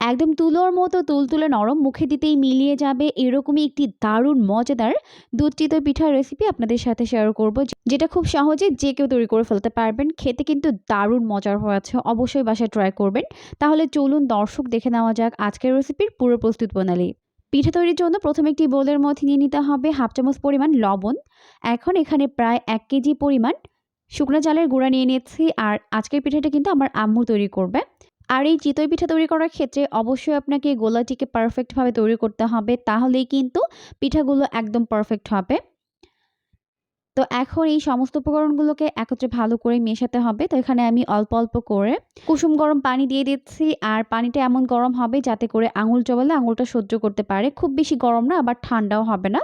একদম তুলোর মতো তুলতুলে নরম, মুখে দিতেই মিলিয়ে যাবে এরকমই একটি দারুণ মজাদার দুধ চিতই পিঠার রেসিপি আপনাদের সাথে শেয়ার করব, যেটা খুব সহজে যে কেউ তৈরি করে ফেলতে পারবেন। খেতে কিন্তু দারুণ মজার হয়েছে, অবশ্যই বাসায় ট্রাই করবেন। তাহলে চলুন দর্শক দেখে নেওয়া যাক আজকের রেসিপির পুরো প্রস্তুত প্রণালী। পিঠা তৈরির জন্য প্রথমে একটি বোলের মধ্যে নিয়ে নিতে হবে হাফ চামচ পরিমাণ লবণ। এখন এখানে প্রায় 1 কেজি পরিমাণ শুকনো চালের গুঁড়া নিয়ে নিচ্ছি, আর আজকের পিঠাটা কিন্তু আমার আম্মু তৈরি করবে। আর এই চিতই পিঠা তৈরি করার ক্ষেত্রে অবশ্যই আপনাকে গোলাটিকে পারফেক্টভাবে তৈরি করতে হবে, তাহলেই কিন্তু পিঠাগুলো একদম পারফেক্ট হবে। তো এখন এই সমস্ত উপকরণগুলোকে একত্রে ভালো করে মেশাতে হবে। তো এখানে আমি অল্প অল্প করে কুসুম গরম পানি দিয়ে দিচ্ছি, আর পানিটা এমন গরম হবে যাতে করে আঙুল চবালে আঙুলটা সহ্য করতে পারে। খুব বেশি গরম না, আবার ঠান্ডাও হবে না।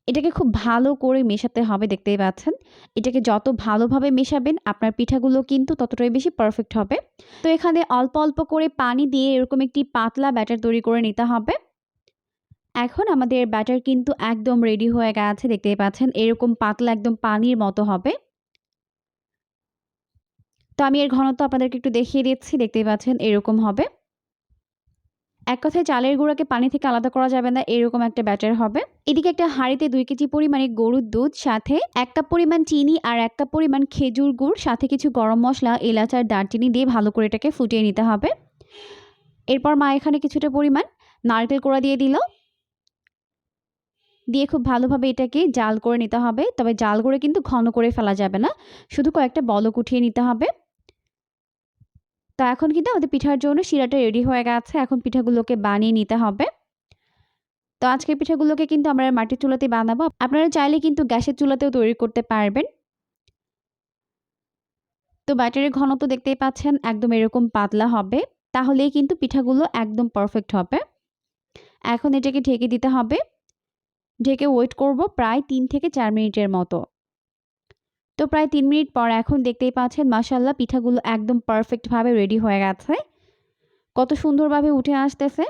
এটাকে খুব ভালো করে মেশাতে হবে, দেখতেই পাচ্ছেন। এটাকে যত ভালোভাবে মেশাবেন আপনার পিঠাগুলো কিন্তু ততটাই বেশি পারফেক্ট হবে। তো এখানে অল্প অল্প করে পানি দিয়ে এরকম একটি পাতলা ব্যাটার তৈরি করে নিতে হবে। এখন আমাদের ব্যাটার কিন্তু একদম রেডি হয়ে গেছে, দেখতেই পাচ্ছেন। এরকম পাতলা একদম পানির মতো হবে। তো আমি এর ঘনত্ব আপনাদেরকে একটু দেখিয়ে দিচ্ছি, দেখতেই পাচ্ছেন এরকম হবে। এক কথায় চালের গুঁড়াকে পানি থেকে আলাদা করা যাবে না, এরকম একটা ব্যাটার হবে। এদিকে একটা হাঁড়িতে 2 কেজি পরিমাণে গরুর দুধ, সাথে 1 কাপ পরিমাণ চিনি আর 1 কাপ পরিমাণ খেজুর গুড়, সাথে কিছু গরম মশলা, এলাচ আর দারচিনি দিয়ে ভালো করে এটাকে ফুটিয়ে নিতে হবে। এরপর মা এখানে কিছুটা পরিমাণ নারকেল কোড়া দিয়ে দিল, দিয়ে খুব ভালোভাবে এটাকে জাল করে নিতে হবে। তবে জাল করে কিন্তু ঘন করে ফেলা যাবে না, শুধু কয়েকটা বলক উঠিয়ে নিতে হবে। তো এখন কিন্তু আমাদের পিঠার জন্য শিরাটা রেডি হয়ে গেছে। এখন পিঠাগুলোকে বানিয়ে নিতে হবে। তো আজকের পিঠাগুলোকে কিন্তু আমরা মাটির চুলাতেই বানাবো। আপনারা চাইলে কিন্তু গ্যাসের চুলাতেও তৈরি করতে পারবেন। তো ব্যাটারের ঘনত্ব দেখতেই পাচ্ছেন, একদম এরকম পাতলা হবে, তাহলেই কিন্তু পিঠাগুলো একদম পারফেক্ট হবে। এখন এটাকে ঢেকে দিতে হবে। ঢেকে ওয়েট করব প্রায় 3 থেকে 4 মিনিটের মতো। তো প্রায় 3 মিনিট পর এখন দেখতেই পাচ্ছেন মাশাআল্লাহ পিঠাগুলো একদম পারফেক্টভাবে রেডি হয়ে গেছে। কত সুন্দরভাবে উঠে আসতেছে।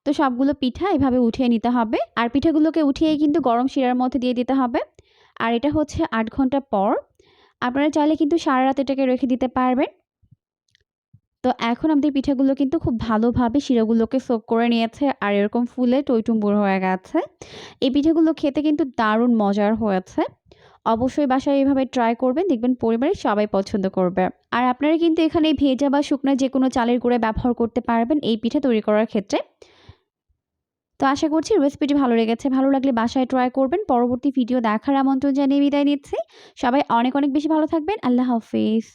তো সবগুলো পিঠা এভাবে উঠিয়ে নিতে হবে, আর পিঠাগুলোকে উঠিয়েই কিন্তু গরম শিরার মধ্যে দিয়ে দিতে হবে। আর এটা হচ্ছে 8 ঘন্টা পর। আপনারা চাইলে কিন্তু সারা রাত এটাকে রেখে দিতে পারবেন। তো এখন আমাদের পিঠাগুলো কিন্তু খুব ভালোভাবে শিরাগুলোকে সোক করে নিয়েছে, আর এরকম ফুলে টইটুম্বুর হয়ে গেছে। এই পিঠাগুলো খেতে কিন্তু দারুণ মজার হয়েছে। অবশ্যই বাসায় এভাবে ট্রাই করবেন, দেখবেন পরিবারের সবাই পছন্দ করবে। আর আপনারা কিন্তু এখানে ভেজা বা শুকনো যেকোনো চালের গুঁড়া ব্যবহার করতে পারবেন এই পিঠা তৈরি করার ক্ষেত্রে। তো আশা করছি রেসিপিটি ভালো লেগেছে। ভালো লাগলে বাসায় ট্রাই করবেন। পরবর্তী ভিডিও দেখার আমন্ত্রণ জানিয়ে বিদায় নিচ্ছি। সবাই অনেক অনেক বেশি ভালো থাকবেন। আল্লাহ হাফেজ।